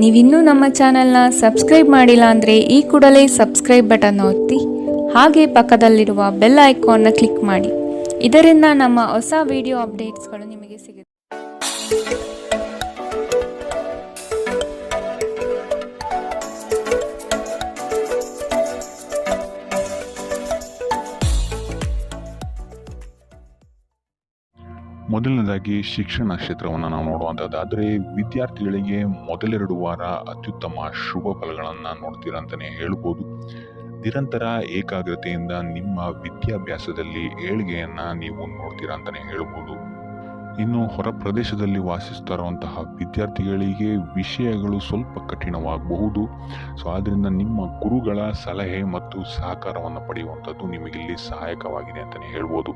ನೀವಿನ್ನೂ ನಮ್ಮ ಚಾನೆಲ್ನ ಸಬ್ಸ್ಕ್ರೈಬ್ ಮಾಡಿಲ್ಲ ಅಂದರೆ ಈ ಕೂಡಲೇ ಸಬ್ಸ್ಕ್ರೈಬ್ ಬಟನ್ ಒತ್ತಿ ಹಾಗೆ ಪಕ್ಕದಲ್ಲಿರುವ ಬೆಲ್ ಐಕಾನ್ನ ಕ್ಲಿಕ್ ಮಾಡಿ. ಇದರಿಂದ ನಮ್ಮ ಹೊಸ ವಿಡಿಯೋ ಅಪ್ಡೇಟ್ಸ್ಗಳು ನಿಮಗೆ ಸಿಗುತ್ತೆ. ಮೊದಲನೇದಾಗಿ ಶಿಕ್ಷಣ ಕ್ಷೇತ್ರವನ್ನು ನಾವು ನೋಡುವಂಥದ್ದಾದರೆ ವಿದ್ಯಾರ್ಥಿಗಳಿಗೆ ಮೊದಲೆರಡು ವಾರ ಅತ್ಯುತ್ತಮ ಶುಭ ಫಲಗಳನ್ನು ನೋಡ್ತೀರಾ ಅಂತಲೇ ಹೇಳ್ಬೋದು. ನಿರಂತರ ಏಕಾಗ್ರತೆಯಿಂದ ನಿಮ್ಮ ವಿದ್ಯಾಭ್ಯಾಸದಲ್ಲಿ ಏಳಿಗೆಯನ್ನು ನೀವು ನೋಡ್ತೀರಾ ಅಂತಲೇ ಹೇಳ್ಬೋದು. ಇನ್ನು ಹೊರ ಪ್ರದೇಶದಲ್ಲಿ ವಾಸಿಸ್ತಾ ಇರುವಂತಹ ವಿದ್ಯಾರ್ಥಿಗಳಿಗೆ ವಿಷಯಗಳು ಸ್ವಲ್ಪ ಕಠಿಣವಾಗಬಹುದು. ಸೊ ಆದ್ದರಿಂದ ನಿಮ್ಮ ಗುರುಗಳ ಸಲಹೆ ಮತ್ತು ಸಹಕಾರವನ್ನು ಪಡೆಯುವಂಥದ್ದು ನಿಮಗಿಲ್ಲಿ ಸಹಾಯಕವಾಗಿದೆ ಅಂತಲೇ ಹೇಳ್ಬೋದು.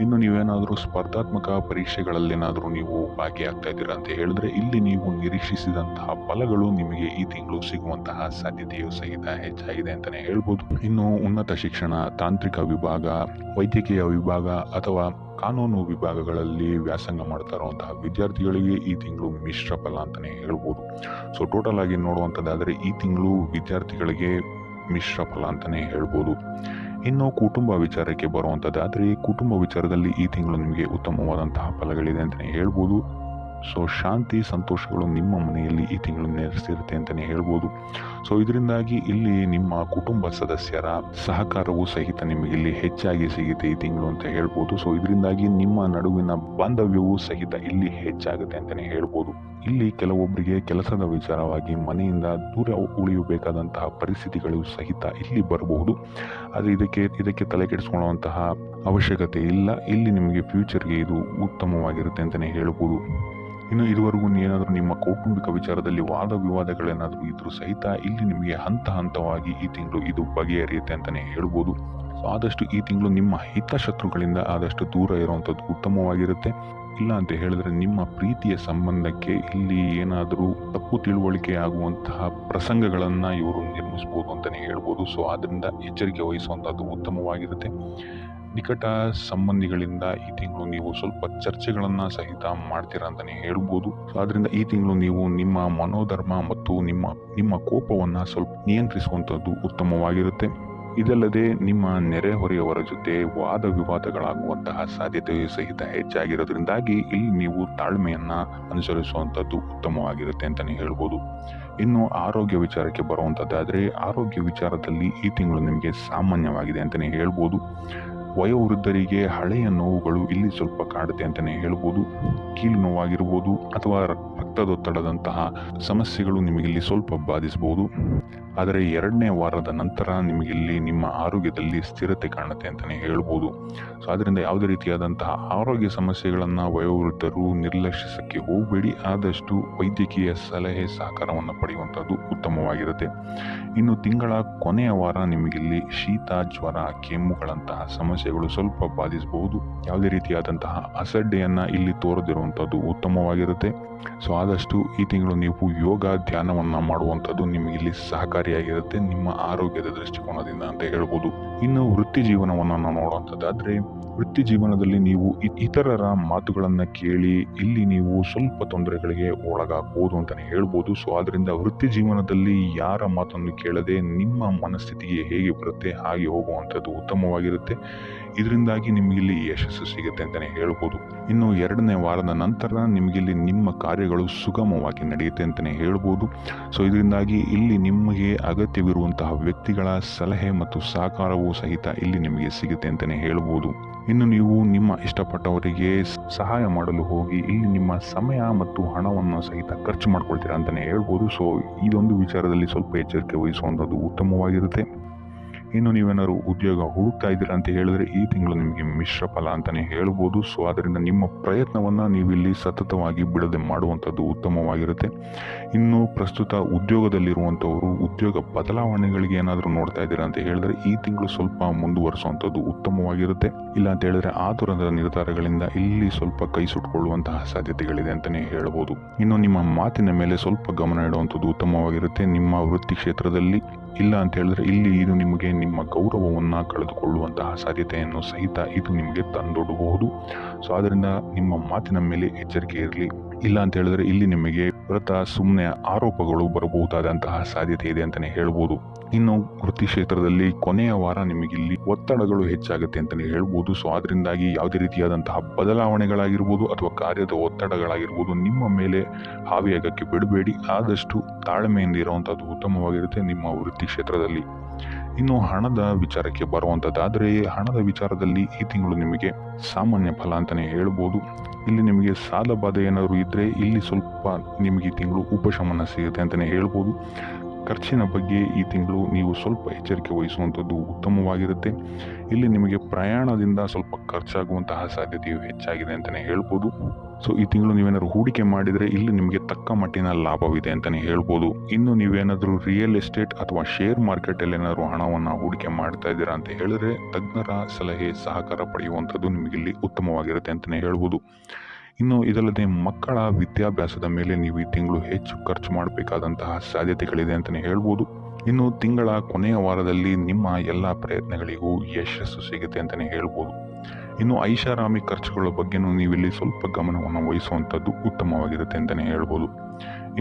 ಇನ್ನು ನೀವೇನಾದರೂ ಸ್ಪರ್ಧಾತ್ಮಕ ಪರೀಕ್ಷೆಗಳಲ್ಲೇನಾದರೂ ನೀವು ಭಾಗಿಯಾಗ್ತಾ ಇದ್ದೀರಾ ಅಂತ ಹೇಳಿದ್ರೆ ಇಲ್ಲಿ ನೀವು ನಿರೀಕ್ಷಿಸಿದಂತಹ ಫಲಗಳು ನಿಮಗೆ ಈ ತಿಂಗಳು ಸಿಗುವಂತಹ ಸಾಧ್ಯತೆಯು ಸಹಿತ ಹೆಚ್ಚಾಗಿದೆ ಅಂತಲೇ ಹೇಳ್ಬೋದು. ಇನ್ನು ಉನ್ನತ ಶಿಕ್ಷಣ, ತಾಂತ್ರಿಕ ವಿಭಾಗ, ವೈದ್ಯಕೀಯ ವಿಭಾಗ ಅಥವಾ ಕಾನೂನು ವಿಭಾಗಗಳಲ್ಲಿ ವ್ಯಾಸಂಗ ಮಾಡ್ತಾ ಇರುವಂತಹ ವಿದ್ಯಾರ್ಥಿಗಳಿಗೆ ಈ ತಿಂಗಳು ಮಿಶ್ರ ಫಲ ಅಂತಲೇ ಹೇಳ್ಬೋದು. ಸೊ ಟೋಟಲ್ ಆಗಿ ನೋಡುವಂಥದ್ದಾದರೆ ಈ ತಿಂಗಳು ವಿದ್ಯಾರ್ಥಿಗಳಿಗೆ ಮಿಶ್ರ ಫಲ ಅಂತಲೇ ಹೇಳ್ಬೋದು. ಇನ್ನು ಕುಟುಂಬ ವಿಚಾರಕ್ಕೆ ಬರುವಂಥದ್ದಾದರೆ ಕುಟುಂಬ ವಿಚಾರದಲ್ಲಿ ಈ ತಿಂಗಳು ನಿಮಗೆ ಉತ್ತಮವಾದಂತಹ ಫಲಗಳಿದೆ ಅಂತಲೇ ಹೇಳ್ಬೋದು. ಸೊ ಶಾಂತಿ ಸಂತೋಷಗಳು ನಿಮ್ಮ ಮನೆಯಲ್ಲಿ ಈ ತಿಂಗಳು ನೆಲೆಸಿರುತ್ತೆ ಅಂತಲೇ ಹೇಳ್ಬೋದು. ಸೊ ಇದರಿಂದಾಗಿ ಇಲ್ಲಿ ನಿಮ್ಮ ಕುಟುಂಬ ಸದಸ್ಯರ ಸಹಕಾರವೂ ಸಹಿತ ನಿಮಗೆ ಇಲ್ಲಿ ಹೆಚ್ಚಾಗಿ ಸಿಗುತ್ತೆ ಈ ತಿಂಗಳು ಅಂತ ಹೇಳ್ಬೋದು. ಸೊ ಇದರಿಂದಾಗಿ ನಿಮ್ಮ ನಡುವಿನ ಬಾಂಧವ್ಯವೂ ಸಹಿತ ಇಲ್ಲಿ ಹೆಚ್ಚಾಗುತ್ತೆ ಅಂತಲೇ ಹೇಳ್ಬೋದು. ಇಲ್ಲಿ ಕೆಲವೊಬ್ಬರಿಗೆ ಕೆಲಸದ ವಿಚಾರವಾಗಿ ಮನೆಯಿಂದ ದೂರ ಉಳಿಯಬೇಕಾದಂತಹ ಪರಿಸ್ಥಿತಿಗಳು ಸಹಿತ ಇಲ್ಲಿ ಬರಬಹುದು. ಆದರೆ ಇದಕ್ಕೆ ತಲೆ ಕೆಡಿಸ್ಕೊಳ್ಳುವಂತಹ ಅವಶ್ಯಕತೆ ಇಲ್ಲ. ಇಲ್ಲಿ ನಿಮಗೆ ಫ್ಯೂಚರ್ಗೆ ಇದು ಉತ್ತಮವಾಗಿರುತ್ತೆ ಅಂತಲೇ ಹೇಳ್ಬೋದು. ಇನ್ನು ಇದುವರೆಗೂ ಏನಾದರೂ ನಿಮ್ಮ ಕೌಟುಂಬಿಕ ವಿಚಾರದಲ್ಲಿ ವಾದ ವಿವಾದಗಳೇನಾದರೂ ಇದ್ರೂ ಸಹಿತ ಇಲ್ಲಿ ನಿಮಗೆ ಹಂತ ಹಂತವಾಗಿ ಈ ತಿಂಗಳು ಇದು ಬಗೆಹರಿಯುತ್ತೆ ಅಂತಲೇ ಹೇಳ್ಬೋದು. ಸೊ ಆದಷ್ಟು ಈ ತಿಂಗಳು ನಿಮ್ಮ ಹಿತಶತ್ರುಗಳಿಂದ ಆದಷ್ಟು ದೂರ ಇರುವಂಥದ್ದು ಉತ್ತಮವಾಗಿರುತ್ತೆ. ಇಲ್ಲ ಅಂತ ಹೇಳಿದ್ರೆ ನಿಮ್ಮ ಪ್ರೀತಿಯ ಸಂಬಂಧಕ್ಕೆ ಇಲ್ಲಿ ಏನಾದರೂ ತಪ್ಪು ತಿಳುವಳಿಕೆ ಆಗುವಂತಹ ಪ್ರಸಂಗಗಳನ್ನು ಇವರು ನಿರ್ಮಿಸ್ಬೋದು ಅಂತಲೇ ಹೇಳ್ಬೋದು. ಸೊ ಆದ್ದರಿಂದ ಎಚ್ಚರಿಕೆ ವಹಿಸುವಂಥದ್ದು ಉತ್ತಮವಾಗಿರುತ್ತೆ. ನಿಕಟ ಸಂಬಂಧಿಗಳಿಂದ ಈ ತಿಂಗಳು ನೀವು ಸ್ವಲ್ಪ ಚರ್ಚೆಗಳನ್ನು ಸಹಿತ ಮಾಡ್ತೀರಾ ಅಂತಲೇ ಹೇಳ್ಬೋದು. ಸೊ ಅದರಿಂದ ಈ ತಿಂಗಳು ನೀವು ನಿಮ್ಮ ಮನೋಧರ್ಮ ಮತ್ತು ನಿಮ್ಮ ಕೋಪವನ್ನು ಸ್ವಲ್ಪ ನಿಯಂತ್ರಿಸುವಂಥದ್ದು ಉತ್ತಮವಾಗಿರುತ್ತೆ. ಇದಲ್ಲದೆ ನಿಮ್ಮ ನೆರೆಹೊರೆಯವರ ಜೊತೆ ವಾದ ವಿವಾದಗಳಾಗುವಂತಹ ಸಾಧ್ಯತೆಯೂ ಸಹಿತ ಹೆಚ್ಚಾಗಿರೋದ್ರಿಂದಾಗಿ ಇಲ್ಲಿ ನೀವು ತಾಳ್ಮೆಯನ್ನು ಅನುಸರಿಸುವಂಥದ್ದು ಉತ್ತಮವಾಗಿರುತ್ತೆ ಅಂತಲೇ ಹೇಳ್ಬೋದು. ಇನ್ನು ಆರೋಗ್ಯ ವಿಚಾರಕ್ಕೆ ಬರುವಂಥದ್ದಾದರೆ ಆರೋಗ್ಯ ವಿಚಾರದಲ್ಲಿ ಈ ತಿಂಗಳು ನಿಮಗೆ ಸಾಮಾನ್ಯವಾಗಿದೆ ಅಂತಲೇ ಹೇಳ್ಬೋದು. ವಯೋವೃದ್ಧರಿಗೆ ಹಳೆಯ ನೋವುಗಳು ಇಲ್ಲಿ ಸ್ವಲ್ಪ ಕಾಡುತ್ತೆ ಅಂತಲೇ ಹೇಳ್ಬೋದು. ಕೀಲು ನೋವಾಗಿರ್ಬೋದು ಅಥವಾ ರಕ್ತದೊತ್ತಡದಂತಹ ಸಮಸ್ಯೆಗಳು ನಿಮಗಿಲ್ಲಿ ಸ್ವಲ್ಪ ಬಾಧಿಸಬಹುದು. ಆದರೆ ಎರಡನೇ ವಾರದ ನಂತರ ನಿಮಗಿಲ್ಲಿ ನಿಮ್ಮ ಆರೋಗ್ಯದಲ್ಲಿ ಸ್ಥಿರತೆ ಕಾಣುತ್ತೆ ಅಂತಲೇ ಹೇಳ್ಬೋದು. ಸೊ ಅದರಿಂದ ಯಾವುದೇ ರೀತಿಯಾದಂತಹ ಆರೋಗ್ಯ ಸಮಸ್ಯೆಗಳನ್ನು ವಯೋವೃದ್ಧರು ನಿರ್ಲಕ್ಷಿಸಕ್ಕೆ ಹೋಗಬೇಡಿ. ಆದಷ್ಟು ವೈದ್ಯಕೀಯ ಸಲಹೆ ಸಹಕಾರವನ್ನು ಪಡೆಯುವಂಥದ್ದು ಉತ್ತಮವಾಗಿರುತ್ತೆ. ಇನ್ನು ತಿಂಗಳ ಕೊನೆಯ ವಾರ ನಿಮಗಿಲ್ಲಿ ಶೀತ, ಜ್ವರ, ಕೆಮ್ಮುಗಳಂತಹ ಸಮಸ್ಯೆಗಳು ಸ್ವಲ್ಪ ಬಾಧಿಸಬಹುದು. ಯಾವುದೇ ರೀತಿಯಾದಂತಹ ಅಸಡ್ಡೆಯನ್ನು ಇಲ್ಲಿ ತೋರದಿರುವಂಥದ್ದು ಉತ್ತಮವಾಗಿರುತ್ತೆ. ಸೊ ಆದಷ್ಟು ಈ ತಿಂಗಳು ನೀವು ಯೋಗ, ಧ್ಯಾನವನ್ನು ಮಾಡುವಂಥದ್ದು ನಿಮಗೆ ಇಲ್ಲಿ ಸಹಕಾರಿಯಾಗಿರುತ್ತೆ ನಿಮ್ಮ ಆರೋಗ್ಯದ ದೃಷ್ಟಿಕೋನದಿಂದ ಅಂತ ಹೇಳ್ಬೋದು. ಇನ್ನು ವೃತ್ತಿ ಜೀವನವನ್ನು ನಾವು ನೋಡುವಂಥದ್ದಾದರೆ ವೃತ್ತಿ ಜೀವನದಲ್ಲಿ ನೀವು ಇತರರ ಮಾತುಗಳನ್ನು ಕೇಳಿ ಇಲ್ಲಿ ನೀವು ಸ್ವಲ್ಪ ತೊಂದರೆಗಳಿಗೆ ಒಳಗಾಗಬಹುದು ಅಂತಲೇ ಹೇಳ್ಬೋದು. ಸೊ ಆದ್ದರಿಂದ ವೃತ್ತಿ ಜೀವನದಲ್ಲಿ ಯಾರ ಮಾತನ್ನು ಕೇಳದೆ ನಿಮ್ಮ ಮನಸ್ಥಿತಿಗೆ ಹೇಗೆ ಬರುತ್ತೆ ಹಾಗೆ ಹೋಗುವಂಥದ್ದು ಉತ್ತಮವಾಗಿರುತ್ತೆ. ಇದರಿಂದಾಗಿ ನಿಮಗಿಲ್ಲಿ ಯಶಸ್ಸು ಸಿಗುತ್ತೆ ಅಂತಲೇ ಹೇಳ್ಬೋದು. ಇನ್ನು ಎರಡನೇ ವಾರದ ನಂತರ ನಿಮಗಿಲ್ಲಿ ನಿಮ್ಮ ಕಾರ್ಯಗಳು ಸುಗಮವಾಗಿ ನಡೆಯುತ್ತೆ ಅಂತಲೇ ಹೇಳ್ಬೋದು. ಸೊ ಇದರಿಂದಾಗಿ ಇಲ್ಲಿ ನಿಮಗೆ ಅಗತ್ಯವಿರುವಂತಹ ವ್ಯಕ್ತಿಗಳ ಸಲಹೆ ಮತ್ತು ಸಹಕಾರವೂ ಸಹಿತ ಇಲ್ಲಿ ನಿಮಗೆ ಸಿಗುತ್ತೆ ಅಂತಲೇ ಹೇಳ್ಬೋದು. ಇನ್ನು ನೀವು ನಿಮ್ಮ ಇಷ್ಟಪಟ್ಟವರಿಗೆ ಸಹಾಯ ಮಾಡಲು ಹೋಗಿ ಇಲ್ಲಿ ನಿಮ್ಮ ಸಮಯ ಮತ್ತು ಹಣವನ್ನು ಸಹಿತ ಖರ್ಚು ಮಾಡ್ಕೊಳ್ತೀರಾ ಅಂತಲೇ ಹೇಳ್ಬೋದು. ಸೊ ಇದೊಂದು ವಿಚಾರದಲ್ಲಿ ಸ್ವಲ್ಪ ಎಚ್ಚರಿಕೆ ವಹಿಸುವಂಥದ್ದು ಉತ್ತಮವಾಗಿರುತ್ತೆ. ಇನ್ನು ನೀವೇನಾದ್ರು ಉದ್ಯೋಗ ಹುಡುಕ್ತಾ ಇದ್ದೀರಾ ಅಂತ ಹೇಳಿದ್ರೆ ಈ ತಿಂಗಳು ನಿಮಗೆ ಮಿಶ್ರ ಫಲ ಅಂತಲೇ ಹೇಳ್ಬೋದು. ಸೊ ಅದರಿಂದ ನಿಮ್ಮ ಪ್ರಯತ್ನವನ್ನು ನೀವಿಲ್ಲಿ ಸತತವಾಗಿ ಬಿಡದೆ ಮಾಡುವಂಥದ್ದು ಉತ್ತಮವಾಗಿರುತ್ತೆ. ಇನ್ನು ಪ್ರಸ್ತುತ ಉದ್ಯೋಗದಲ್ಲಿರುವಂಥವರು ಉದ್ಯೋಗ ಬದಲಾವಣೆಗಳಿಗೆ ಏನಾದರೂ ನೋಡ್ತಾ ಇದ್ದೀರಾ ಅಂತ ಹೇಳಿದ್ರೆ ಈ ತಿಂಗಳು ಸ್ವಲ್ಪ ಮುಂದುವರಿಸುವಂಥದ್ದು ಉತ್ತಮವಾಗಿರುತ್ತೆ. ಇಲ್ಲ ಅಂತ ಹೇಳಿದ್ರೆ ಆತುರದ ನಿರ್ಧಾರಗಳಿಂದ ಇಲ್ಲಿ ಸ್ವಲ್ಪ ಕೈ ಸುಟ್ಕೊಳ್ಳುವಂತಹ ಸಾಧ್ಯತೆಗಳಿದೆ ಅಂತಲೇ ಹೇಳ್ಬೋದು. ಇನ್ನು ನಿಮ್ಮ ಮಾತಿನ ಮೇಲೆ ಸ್ವಲ್ಪ ಗಮನ ಇಡುವಂಥದ್ದು ಉತ್ತಮವಾಗಿರುತ್ತೆ. ನಿಮ್ಮ ವೃತ್ತಿ ಕ್ಷೇತ್ರದಲ್ಲಿ ಇಲ್ಲ ಅಂತ ಹೇಳಿದ್ರೆ ಇಲ್ಲಿ ಇದು ನಿಮಗೆ ನಿಮ್ಮ ಗೌರವವನ್ನು ಕಳೆದುಕೊಳ್ಳುವಂತಹ ಸಾಧ್ಯತೆಯನ್ನು ಸಹಿತ ಇದು ನಿಮಗೆ ತಂದೊಡ್ಡಬಹುದು. ಸೊ ಆದ್ದರಿಂದ ನಿಮ್ಮ ಮಾತಿನ ಮೇಲೆ ಎಚ್ಚರಿಕೆ ಇರಲಿ. ಇಲ್ಲ ಅಂತ ಹೇಳಿದ್ರೆ ಇಲ್ಲಿ ನಿಮಗೆ ವ್ರತ ಸುಮ್ಮನೆ ಆರೋಪಗಳು ಬರಬಹುದಾದಂತಹ ಸಾಧ್ಯತೆ ಇದೆ ಅಂತಲೇ ಹೇಳ್ಬೋದು. ಇನ್ನು ವೃತ್ತಿ ಕ್ಷೇತ್ರದಲ್ಲಿ ಕೊನೆಯ ವಾರ ನಿಮಗಿಲ್ಲಿ ಒತ್ತಡಗಳು ಹೆಚ್ಚಾಗುತ್ತೆ ಅಂತಲೇ ಹೇಳ್ಬೋದು. ಸೊ ಅದರಿಂದಾಗಿ ಯಾವುದೇ ರೀತಿಯಾದಂತಹ ಬದಲಾವಣೆಗಳಾಗಿರ್ಬೋದು ಅಥವಾ ಕಾರ್ಯದ ಒತ್ತಡಗಳಾಗಿರ್ಬೋದು ನಿಮ್ಮ ಮೇಲೆ ಹಾವಿಯಾಗಕ್ಕೆ ಬಿಡಬೇಡಿ. ಆದಷ್ಟು ತಾಳ್ಮೆಯಿಂದ ಇರುವಂಥದ್ದು ಉತ್ತಮವಾಗಿರುತ್ತೆ ನಿಮ್ಮ ವೃತ್ತಿ ಕ್ಷೇತ್ರದಲ್ಲಿ. ಇನ್ನು ಹಣದ ವಿಚಾರಕ್ಕೆ ಬರುವಂಥದ್ದಾದರೆ ಹಣದ ವಿಚಾರದಲ್ಲಿ ಈ ತಿಂಗಳು ನಿಮಗೆ ಸಾಮಾನ್ಯ ಫಲ ಅಂತಲೇ ಹೇಳ್ಬೋದು. ಇಲ್ಲಿ ನಿಮಗೆ ಸಾಲ ಬಾಧೆ ಏನಾದರೂ ಇದ್ದರೆ ಇಲ್ಲಿ ಸ್ವಲ್ಪ ನಿಮಗೆ ಈ ತಿಂಗಳು ಉಪಶಮನ ಸಿಗುತ್ತೆ ಅಂತಲೇ ಹೇಳ್ಬೋದು. ಖರ್ಚಿನ ಬಗ್ಗೆ ಈ ತಿಂಗಳು ನೀವು ಸ್ವಲ್ಪ ಎಚ್ಚರಿಕೆ ವಹಿಸುವಂಥದ್ದು ಉತ್ತಮವಾಗಿರುತ್ತೆ. ಇಲ್ಲಿ ನಿಮಗೆ ಪ್ರಯಾಣದಿಂದ ಸ್ವಲ್ಪ ಖರ್ಚಾಗುವಂತಹ ಸಾಧ್ಯತೆಯು ಹೆಚ್ಚಾಗಿದೆ ಅಂತಲೇ ಹೇಳ್ಬೋದು. ಸೊ ಈ ತಿಂಗಳು ನೀವೇನಾದ್ರು ಹೂಡಿಕೆ ಮಾಡಿದರೆ ಇಲ್ಲಿ ನಿಮಗೆ ತಕ್ಕ ಮಟ್ಟಿನ ಲಾಭವಿದೆ ಅಂತಲೇ ಹೇಳ್ಬೋದು. ಇನ್ನು ನೀವೇನಾದರೂ ರಿಯಲ್ ಎಸ್ಟೇಟ್ ಅಥವಾ ಶೇರ್ ಮಾರ್ಕೆಟಲ್ಲಿ ಏನಾದರೂ ಹಣವನ್ನು ಹೂಡಿಕೆ ಮಾಡ್ತಾ ಇದ್ದೀರಾ ಅಂತ ಹೇಳಿದ್ರೆ ತಜ್ಞರ ಸಲಹೆ ಸಹಕಾರ ಪಡೆಯುವಂಥದ್ದು ನಿಮಗಿಲ್ಲಿ ಉತ್ತಮವಾಗಿರುತ್ತೆ ಅಂತಲೇ ಹೇಳ್ಬೋದು. ಇನ್ನು ಇದಲ್ಲದೆ ಮಕ್ಕಳ ವಿದ್ಯಾಭ್ಯಾಸದ ಮೇಲೆ ನೀವು ಈ ತಿಂಗಳು ಹೆಚ್ಚು ಖರ್ಚು ಮಾಡಬೇಕಾದಂತಹ ಸಾಧ್ಯತೆಗಳಿದೆ ಅಂತಲೇ ಹೇಳ್ಬೋದು. ಇನ್ನು ತಿಂಗಳ ಕೊನೆಯ ವಾರದಲ್ಲಿ ನಿಮ್ಮ ಎಲ್ಲ ಪ್ರಯತ್ನಗಳಿಗೂ ಯಶಸ್ಸು ಸಿಗುತ್ತೆ ಅಂತಲೇ ಹೇಳ್ಬೋದು. ಇನ್ನು ಐಷಾರಾಮಿ ಖರ್ಚುಗಳ ಬಗ್ಗೆನೂ ನೀವಿಲ್ಲಿ ಸ್ವಲ್ಪ ಗಮನವನ್ನು ವಹಿಸುವಂಥದ್ದು ಉತ್ತಮವಾಗಿರುತ್ತೆ ಅಂತಲೇ ಹೇಳ್ಬೋದು.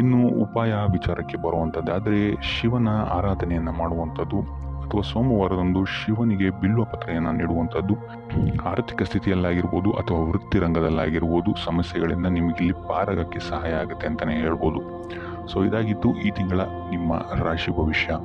ಇನ್ನು ಉಪಾಯ ವಿಚಾರಕ್ಕೆ ಬರುವಂಥದ್ದಾದರೆ ಶಿವನ ಆರಾಧನೆಯನ್ನು ಮಾಡುವಂಥದ್ದು ಅಥವಾ ಸೋಮವಾರದಂದು ಶಿವನಿಗೆ ಬಿಲ್ವ ಪತ್ರೆಯನ್ನು ನೀಡುವಂಥದ್ದು ಆರ್ಥಿಕ ಸ್ಥಿತಿಯಲ್ಲಾಗಿರ್ಬೋದು ಅಥವಾ ವೃತ್ತಿ ರಂಗದಲ್ಲಾಗಿರ್ಬೋದು ಸಮಸ್ಯೆಗಳಿಂದ ನಿಮಗಿಲ್ಲಿ ಪಾರಾಗಕ್ಕೆ ಸಹಾಯ ಆಗುತ್ತೆ ಅಂತಲೇ ಹೇಳ್ಬೋದು. ಸೊ ಇದಾಗಿತ್ತು ಈ ತಿಂಗಳ ನಿಮ್ಮ ರಾಶಿ ಭವಿಷ್ಯ.